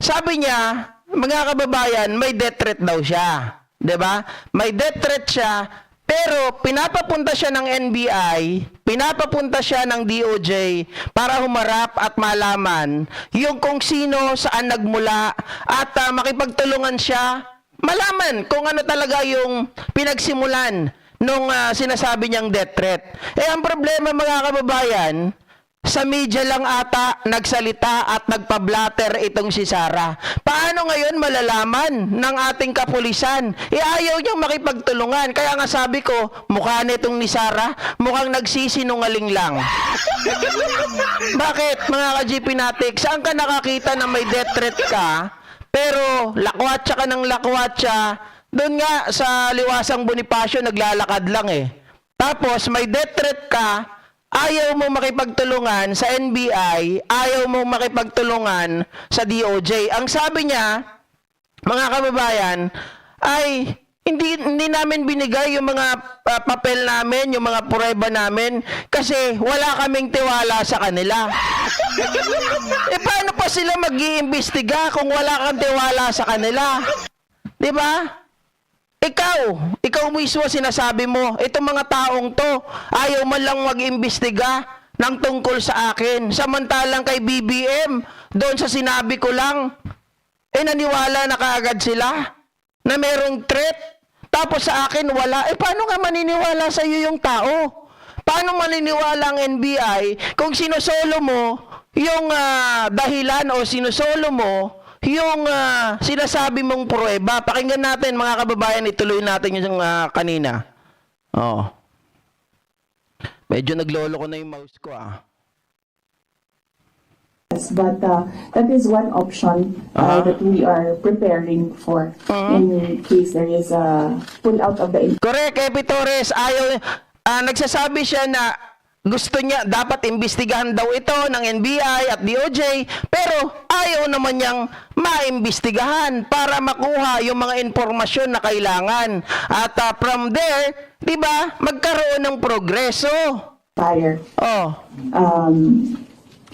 Sabi niya, mga kababayan, may death threat daw siya. 'Di ba? May death threat siya, pero pinapapunta siya ng NBI, pinapapunta siya ng DOJ para humarap at malaman yung kung sino, saan nagmula, at makipagtulungan siya, malaman kung ano talaga yung pinagsimulan nung sinasabi niyang death threat. Ang problema, mga kababayan, sa media lang ata nagsalita at nagpa-blatter itong si Sara. Paano ngayon malalaman ng ating kapulisan? Ayaw niyang makipagtulungan. Kaya nga sabi ko, mukha nitong ni Sara, mukhang nagsisinungaling lang. Bakit, mga ka-GP natik? Saan ka nakakita na may death threat ka, pero lakwatsa ka ng lakwatsa? Doon nga sa Liwasang Bonifacio, naglalakad lang eh. Tapos may death threat ka, ayaw mo makipagtulungan sa NBI, ayaw mo makipagtulungan sa DOJ. Ang sabi niya, mga kababayan, ay hindi namin binigay yung mga papel namin, yung mga prueba namin, kasi wala kaming tiwala sa kanila. Paano pa sila mag-iimbestiga kung wala kang tiwala sa kanila? Di ba? Ikaw mismo sinasabi mo, itong mga taong to, ayaw man lang mag-imbestiga ng tungkol sa akin. Samantalang kay BBM, doon sa sinabi ko lang, naniwala na kaagad sila na merong threat. Tapos sa akin, wala. Paano nga maniniwala sa iyo yung tao? Paano maniniwala ang NBI kung sinusolo mo yung dahilan o sinusolo mo yung sinasabi mong pruweba? Pakinggan natin, mga kababayan, ituloy natin yung kanina. Medyo naglolo ko na yung mouse ko But that is one option that we are preparing for in case there is a pull out of the... Correct, Epi Torres. Nagsasabi siya na gusto niya, dapat imbestigahan daw ito ng NBI at DOJ, pero ayaw naman niyang maimbestigahan para makuha yung mga impormasyon na kailangan. At from there, di ba, magkaroon ng progreso.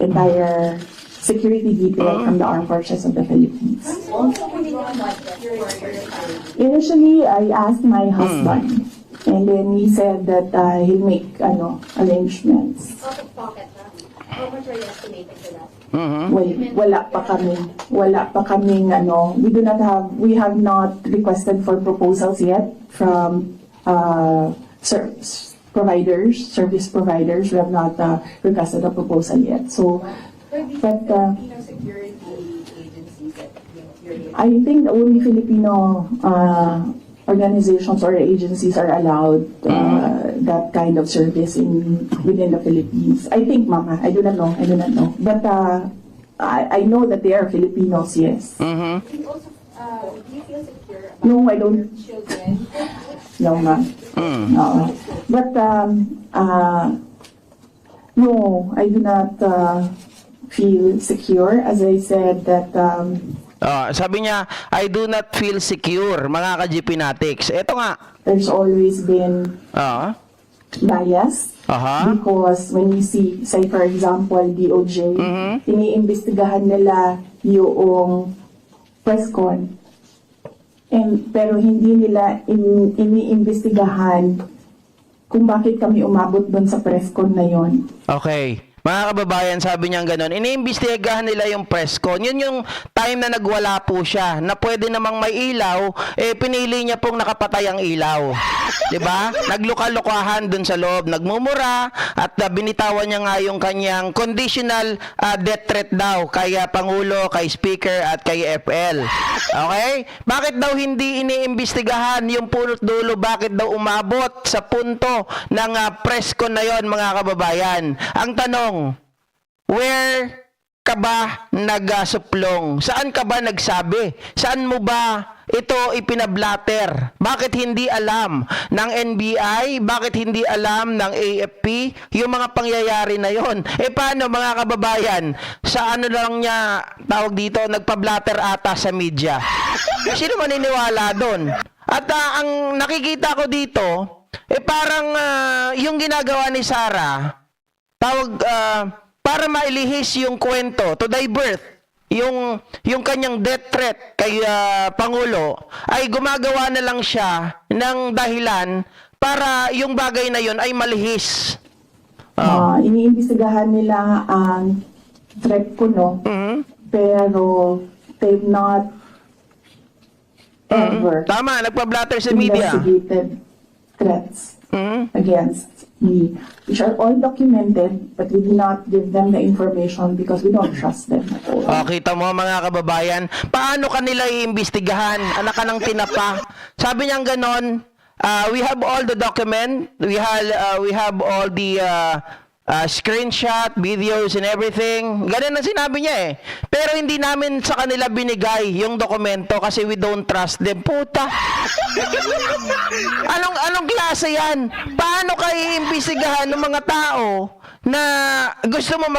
Entire security detail from the Armed Forces of the Philippines. Initially, I asked my husband, and then he said that he'll make arrangements. Out of pocket, how much are you estimating for that? Well, wala pa kaming we have not requested for proposals yet from service providers. We have not requested a proposal yet. So, but Security agencies that you're I think only Filipino organizations or agencies are allowed that kind of service within the Philippines. I think, Mama, I do not know. But I know that they are Filipinos, yes. Do you also, do you feel secure about No, I don't. children? No, ma'am. No. But no, I do not feel secure. As I said that Sabi niya, I do not feel secure, mga ka-GP natics. Ito nga. there's always been bias. Aha. Because when you see, say for example, DOJ, iniimbestigahan nila yung presscon. Pero hindi nila iniimbestigahan kung bakit kami umabot doon sa presscon na yon. Okay. Mga kababayan, sabi niya gano'n, iniimbestigahan nila yung presscon. Yun yung time na nagwala po siya, na pwede namang may ilaw, pinili niya pong nakapatay ang ilaw. 'Di ba? Nagluka-lukahan dun sa loob, nagmumura, at binitawan niya nga yung kanyang conditional death threat daw kay Pangulo, kay Speaker, at kay FL. Okay? Bakit daw hindi iniimbestigahan yung punot dulo? Bakit daw umabot sa punto ng presscon na yon, mga kababayan? Ang tanong, where ka ba nagsuplong? Saan ka ba nagsabi? Saan mo ba ito ipinablatter? Bakit hindi alam ng NBI? Bakit hindi alam ng AFP yung mga pangyayari na yon? Paano, mga kababayan? Sa ano lang niya, tawag dito, nagpablatter ata sa media? Sino maniniwala doon? At ang nakikita ko dito, parang yung ginagawa ni Sara, para mailihis yung kwento, to divert yung kanyang death threat kay Pangulo ay gumagawa na lang siya ng dahilan para yung bagay na yun ay malihis. Iniimbestigahan nila ang threat ko, no? Pero they've not ever Tama, nagpa-blatter sa media. investigated threats against me, which are all documented, but we do not give them the information because we don't trust them at all. Kita mo mga kababayan, paano kanila iimbestigahan? Anak ka ng tinapa. Sabi niya ganon, we have all the document, we have all the screenshot, videos and everything. Ganun ang sinabi niya eh. Pero hindi namin sa kanila binigay yung dokumento kasi we don't trust them. Puta. Anong klase yan? Paano kayo iimbestigahan ng mga tao na gusto mo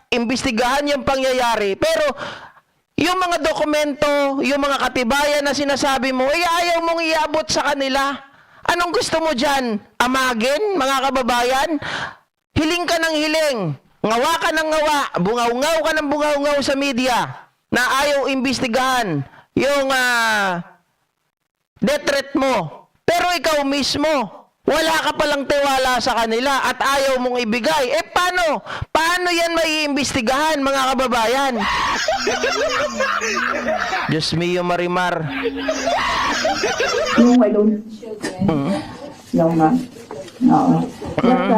imbestigahan yung pangyayari, pero yung mga dokumento, yung mga katibayan na sinasabi mo, ay ayaw mong iabot sa kanila. Anong gusto mo dyan? Amagin, mga kababayan? Hiling ka ng hiling, ngawa ka ng ngawa, bungaw-ngaw ka ng bungaw-ngaw sa media na ayaw imbestigahan yung death threat mo. Pero ikaw mismo, wala ka palang tiwala sa kanila at ayaw mong ibigay. Paano? Paano yan maiimbestigahan, mga kababayan? Diyos mio, Marimar. No, I don't. No, ma'am. No. But,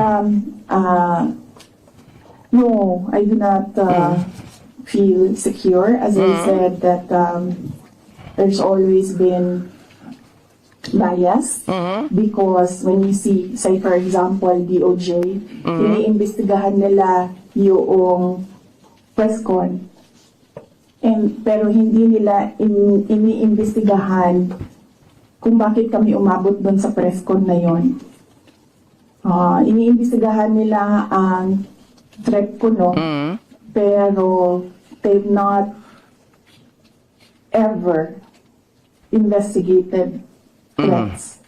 no, I do not feel secure. As I said, that there's always been bias because when you see, say for example, DOJ, iniimbestigahan nila yung press con. Pero hindi nila iniimbestigahan kung bakit kami umabot doon sa press con na yon. Iniimbestigahan nila ang threat ko, no? Pero they've not ever investigated threats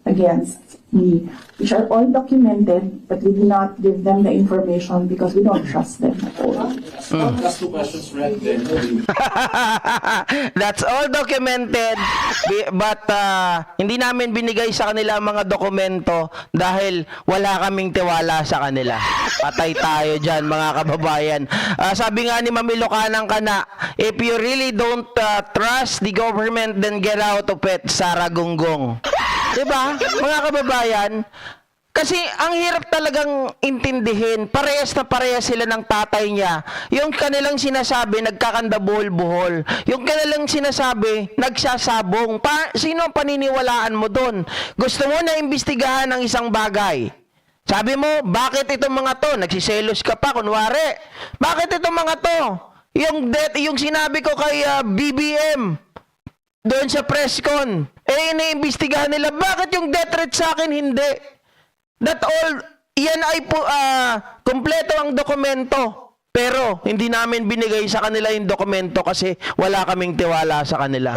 against me, which are all documented, but we do not give them the information because we don't trust them at all. Last two questions, Red. Then That's all documented, but hindi namin binigay sa kanila ang mga dokumento dahil wala kaming tiwala sa kanila. Patay tayo dyan, mga kababayan. Sabi nga ni Ma'am Ilocano Kana, if you really don't trust the government, then get out of it, Sara Gonggong. Diba, mga kababayan? Kasi ang hirap talagang intindihin. Parehas na parehas sila ng tatay niya. Yung kanilang sinasabi, nagkakanda-buhol-buhol. Yung kanilang sinasabi, nagsasabong. Sino ang paniniwalaan mo doon? Gusto mo na imbestigahan ang isang bagay. Sabi mo, bakit itong mga to? Nagsiselos ka pa, kunwari. Bakit itong mga to? Yung sinabi ko kay BBM, doon sa press con, iniimbestigahan nila, bakit yung death threat sa akin hindi? That all, yan ay kompleto ang dokumento. Pero, hindi namin binigay sa kanila yung dokumento kasi wala kaming tiwala sa kanila.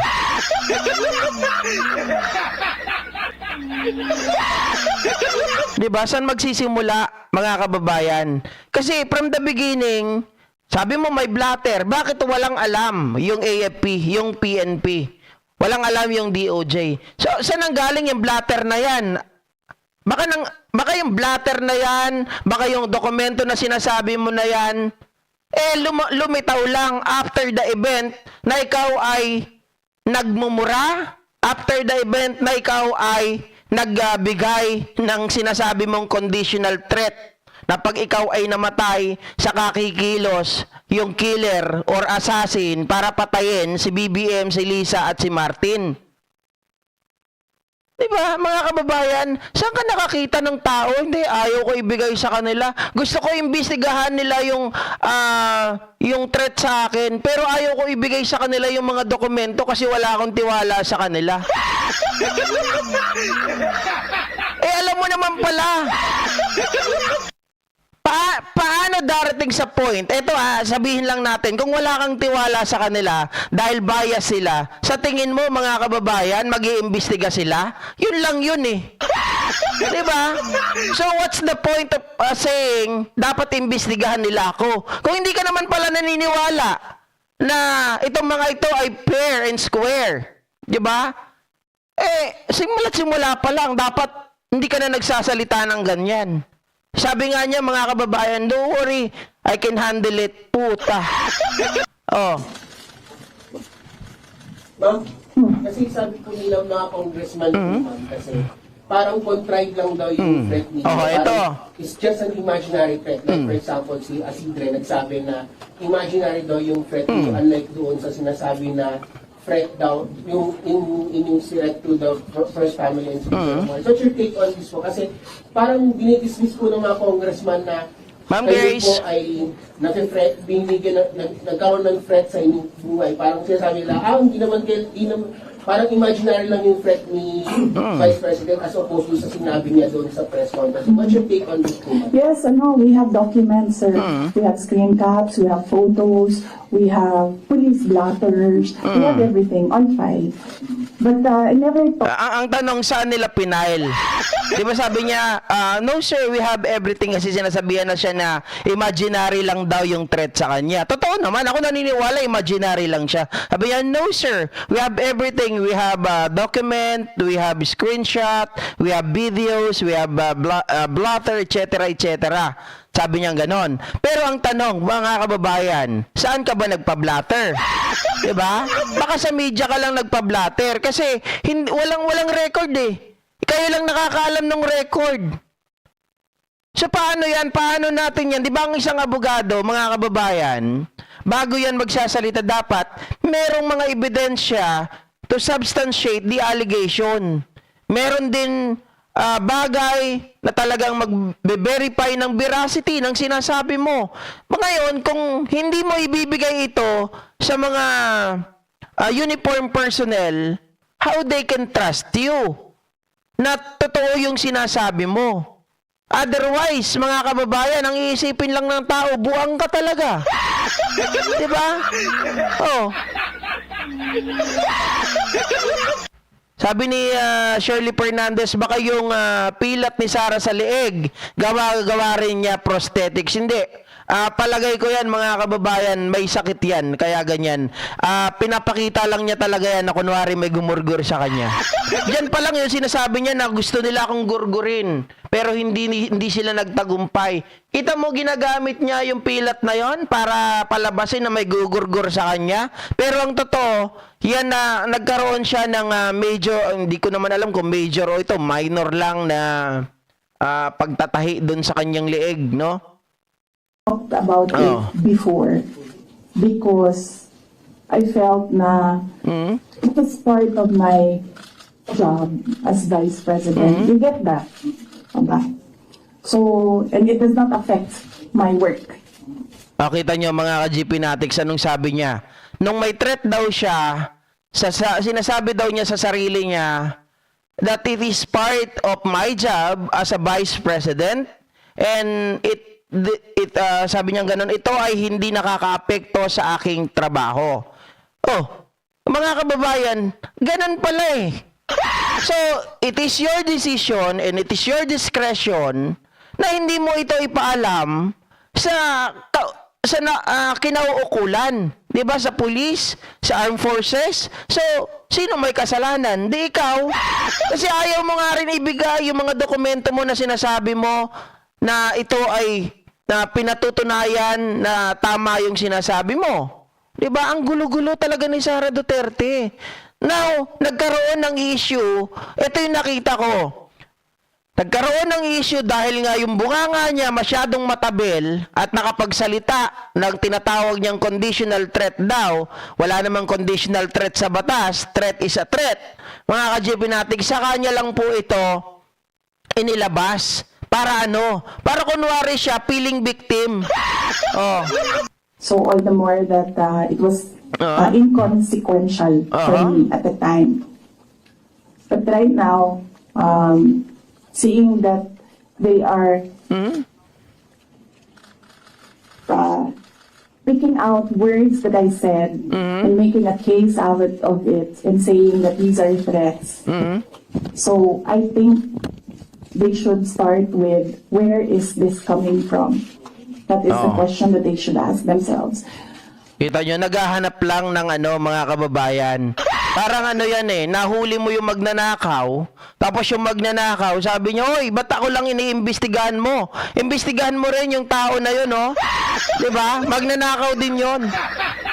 Diba? Saan magsisimula, mga kababayan? Kasi from the beginning, sabi mo may blatter. Bakit walang alam yung AFP, yung PNP? Walang alam yung DOJ. So, saan ang galing yung blatter na yan? Baka yung blatter na yan, baka yung dokumento na sinasabi mo na yan, lumitaw lang after the event na ikaw ay nagmumura, after the event na ikaw ay nagbigay ng sinasabi mong conditional threat na pag ikaw ay namatay sa kakikilos, yung killer or assassin para patayin si BBM, si Lisa at si Martin. Diba, mga kababayan, saan ka nakakita ng tao? Hindi, ayaw ko ibigay sa kanila. Gusto ko imbestigahan nila yung threat sa akin, pero ayaw ko ibigay sa kanila yung mga dokumento kasi wala akong tiwala sa kanila. Alam mo naman pala. Paano darating sa point? Ito sabihin lang natin, kung wala kang tiwala sa kanila, dahil bias sila, sa tingin mo mga kababayan, mag-iimbestiga sila? Yun lang yun eh. Diba? So what's the point of saying, dapat imbestigahan nila ako? Kung hindi ka naman pala naniniwala, na itong mga ito ay fair and square. Di ba? Simula pa lang, dapat hindi ka na nagsasalita ng ganyan. Sabi nga niya, mga kababayan, don't worry, I can handle it. Puta. Oh. Ma'am, kasi sabi po nila mga congressman, ma'am, kasi parang contrived lang daw yung threat niya. Oh, ito. It's just an imaginary threat. Like for example, si Asidre nagsabi na imaginary daw yung threat niya, unlike doon sa sinasabi na threat daw, yung threat to the first family and citizen. So what's your take on this po? Kasi parang dinidismiss po ng mga congressman na Ma'am kayo Grace. po ay nagkaroon ng threat sa inyong buhay. Parang sinasabi nila, hindi naman parang imaginary lang yung threat ni Vice President as opposed to sa sinabi niya doon sa press conference. What's your take on this po, ma'am? Yes, we have documents, sir. We have screen caps, we have photos, we have police blotters, we have everything on file. But I never thought Ang tanong, saan nila pinail? Di ba sabi niya, no sir, we have everything, kasi sinasabihan na siya na imaginary lang daw yung threat sa kanya. Totoo naman, ako naniniwala imaginary lang siya. Sabi niya, no sir, we have everything. We have document, we have screenshot, we have videos, we have blotter, etc. etc. Sabi niya ganon. Pero ang tanong, mga kababayan, saan ka ba nagpa-blatter? Diba? Baka sa media ka lang nagpa-blatter kasi walang record eh. Kayo lang nakakaalam ng record. So paano yan? Paano natin yan? Di ba ang isang abogado, mga kababayan, bago yan magsasalita dapat, merong mga ebidensya to substantiate the allegation. Meron din bagay na talagang mag-verify ng veracity ng sinasabi mo. Ngayon, kung hindi mo ibibigay ito sa mga uniform personnel, how they can trust you na totoo yung sinasabi mo? Otherwise, mga kababayan, ang iisipin lang ng tao, buang ka talaga. Diba? Oh. Sabi ni Shirley Fernandez, baka yung pilat ni Sara sa leeg, gawa rin niya prosthetics. Hindi. Palagay ko yan, mga kababayan, may sakit yan, kaya ganyan. Pinapakita lang niya talaga yan na kunwari may gumurgur sa kanya. Diyan pa lang yung sinasabi niya na gusto nila akong gurgurin, pero hindi sila nagtagumpay. Kita mo, ginagamit niya yung pilat na yon para palabasin na may gugurgur sa kanya. Pero ang totoo, yan na nagkaroon siya ng major, hindi ko naman alam kung major o ito, minor lang na pagtatahi doon sa kanyang leeg, no? talked about it before because I felt na it was part of my job as Vice President. You get that? Diba? So, and it does not affect my work. Kita nyo mga ka-GP Natics, anong sabi niya? Nung may threat daw siya, sinasabi daw niya sa sarili niya that it is part of my job as a Vice President and sabi niya ganun, ito ay hindi nakakaapekto sa aking trabaho. Oh, mga kababayan, ganun pala eh. So, it is your decision and it is your discretion na hindi mo ito ipaalam sa kinauukulan, 'di ba, sa police, sa armed forces. So, sino may kasalanan? Di ikaw. Kasi ayaw mo nga rin ibigay yung mga dokumento mo na sinasabi mo na ito ay na pinatutunayan na tama yung sinasabi mo. 'Di ba? Ang gulo-gulo talaga ni Sara Duterte. Now, nagkaroon ng issue. Ito yung nakita ko. Nagkaroon ng issue dahil nga yung bunganga niya masyadong matabel at nakapagsalita ng tinatawag niyang conditional threat daw. Wala namang conditional threat sa batas. Threat is a threat. Mga ka-GP natin, sa kanya lang po ito inilabas. Para ano? Para kunwari siya feeling victim. Oh. So all the more that it was inconsequential for me at the time. But right now, seeing that they are picking out words that I said and making a case out of it and saying that these are threats. So I think they should start with, where is this coming from? That is the question that they should ask themselves. Kita nyo, naghahanap lang ng mga kababayan. Parang yan nahuli mo yung magnanakaw, tapos yung magnanakaw, sabi nyo, oy, ba't ako lang iniimbestigahan mo? Imbestigahan mo rin yung tao na yun, oh. Diba? Magnanakaw din yun.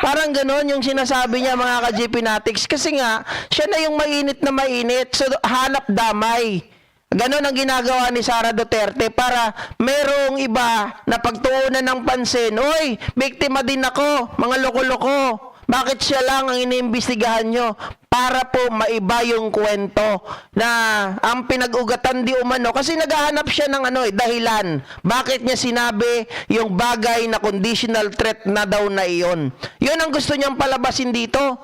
Parang ganon yung sinasabi niya, mga ka-GPnatics. Kasi nga, siya na yung mainit na mainit. So, hanap damay. Ganon ang ginagawa ni Sara Duterte para merong iba na pagtuunan ng pansin, oy, biktima din ako, mga loko-loko. Bakit siya lang ang iniimbestigahan nyo? Para po maiba yung kwento na ang pinag-ugatan di umano. Kasi naghahanap siya ng dahilan. Bakit niya sinabi yung bagay na conditional threat na daw na iyon? Yun ang gusto niyang palabasin dito.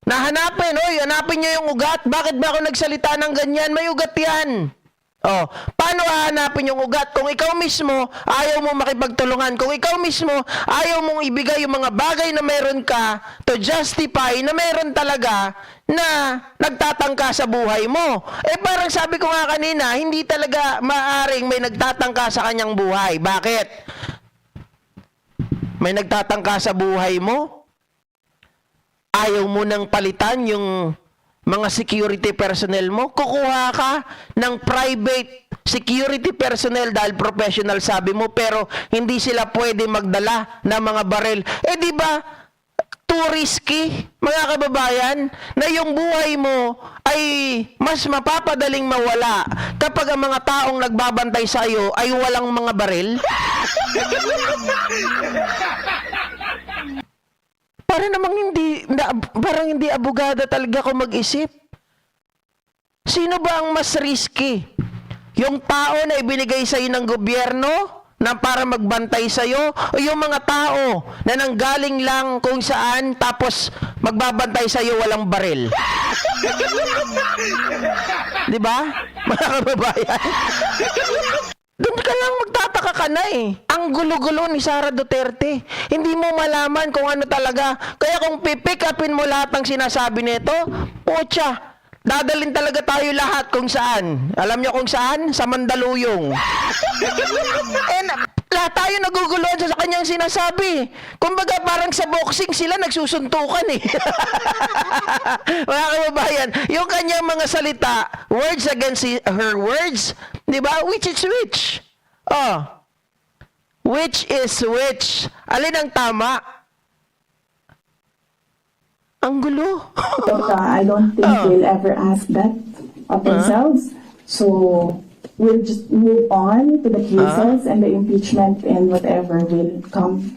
Nahanapin, hanapin niyo yung ugat. Bakit ba ako nagsalita ng ganyan? May ugat yan. Oh, paano hahanapin yung ugat? Kung ikaw mismo ayaw mo makipagtulungan, kung ikaw mismo ayaw mong ibigay yung mga bagay na meron ka to justify na meron talaga na nagtatangka sa buhay mo. Parang sabi ko nga kanina, hindi talaga maaring may nagtatangka sa kanyang buhay. Bakit? May nagtatangka sa buhay mo? Ayaw mo nang palitan yung mga security personnel mo? Kukuha ka ng private security personnel dahil professional sabi mo, pero hindi sila pwede magdala ng mga baril. Di ba, too risky, mga kababayan, na yung buhay mo ay mas mapapadaling mawala kapag ang mga taong nagbabantay sa iyo ay walang mga baril? Parang hindi abogada talaga ako mag-isip. Sino ba ang mas risky? Yung tao na ibinigay sa iyo ng gobyerno na para magbantay sa iyo, o yung mga tao na nanggaling lang kung saan tapos magbabantay sa iyo walang baril? Di ba? Mga kababayan. Doon ka lang magtataka ka na Ang gulo-gulo ni Sara Duterte. Hindi mo malaman kung ano talaga. Kaya kung pipick upin mo lahat ng sinasabi nito, pocha, dadalhin talaga tayo lahat kung saan. Alam niyo kung saan? Sa Mandaluyong. Lahat tayo naguguluhan sa kanyang sinasabi. Kumbaga parang sa boxing sila nagsusuntukan Mga kababayan, yung kanyang mga salita, words against her words, di ba? Which is which? Which is which? Alin ang tama? Ang gulo. But I don't think they'll ever ask that of themselves. So we'll just move on to the cases and the impeachment and whatever will come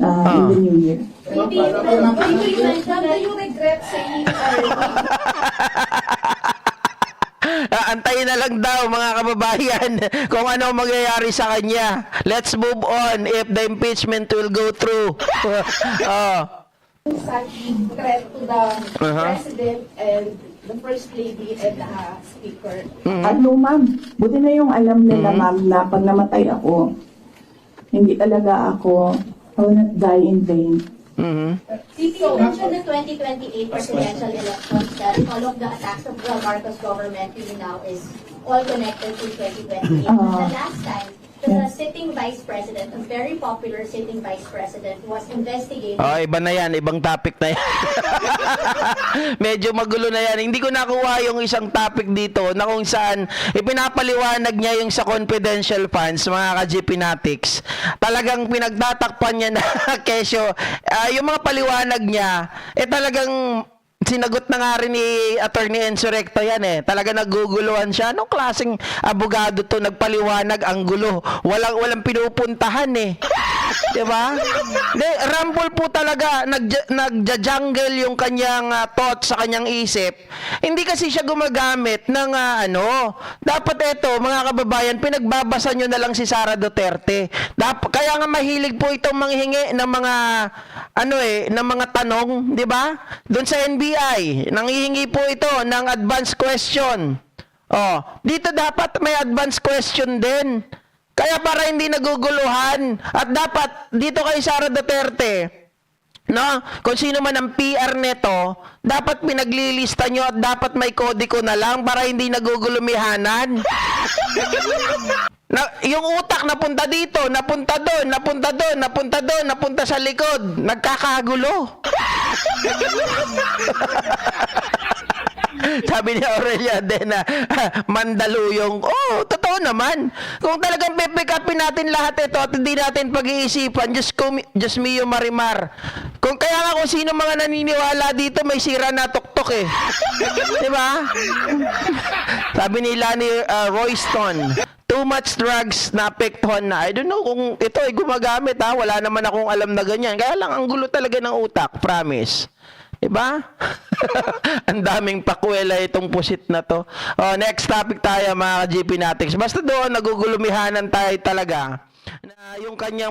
in the new year. Do you regret saying Antayin na lang daw, mga kababayan, kung ano mangyayari sa kanya. Let's move on if the impeachment will go through. such threat to the President and the First Lady and the Speaker? Ma'am, buti na yung alam nila, ma'am, na pag namatay ako, hindi talaga ako, I will not die in vain. CP, you mentioned the 2028 presidential elections that all of the attacks of the Marcos government really now is all connected to 2028. The last time, the sitting vice president, a very popular sitting vice president, was investigated. Iba na yan. Ibang topic na yan. Medyo magulo na yan. Hindi ko nakuha yung isang topic dito na kung saan ipinapaliwanag niya yung sa confidential funds, mga ka-GPnatics. Talagang pinagtatakpan niya na kesyo. Yung mga paliwanag niya, talagang sinagot na nga rin ni Attorney Enzo Recto yan Talaga naguguluhan siya. Anong klaseng abogado to nagpaliwanag ang gulo? Walang pinupuntahan Diba? Rumble po talaga. Nagja-jungle yung kanyang thoughts sa kanyang isip. Hindi kasi siya gumagamit ng Dapat mga kababayan, pinagbabasa nyo na lang si Sara Duterte. Kaya nga mahilig po itong manghingi ng mga ng mga tanong, di ba? Doon sa NBI, nanghihingi po ito ng advance question. Dito dapat may advance question din. Kaya para hindi naguguluhan, at dapat dito kay Sara Duterte, kung sino man ang PR neto, dapat pinaglilista nyo at dapat may kodiko na lang para hindi nagugulumihanan. Yung utak napunta dito, napunta doon, napunta doon, napunta doon, napunta sa likod. Nagkakagulo. Sabi ni Aurelia Dena, Mandaluyong. Oh, totoo naman. Kung talagang pipick upin natin lahat ito at hindi natin pag-iisipan, just mio marimar. Kung kaya nga kung sino mga naniniwala dito, may sira na tuktok eh. Di ba? Sabi ni Lani Royston, too much drugs naapektuhan na. I don't know kung ito ay gumagamit ha. Wala naman akong alam na ganyan. Kaya lang ang gulo talaga ng utak, promise. Diba? Ang daming pakwela itong pusit na to. Oh, next topic tayo mga GP Natics. Basta doon nagugulumihanan tayo talaga na yung kanyang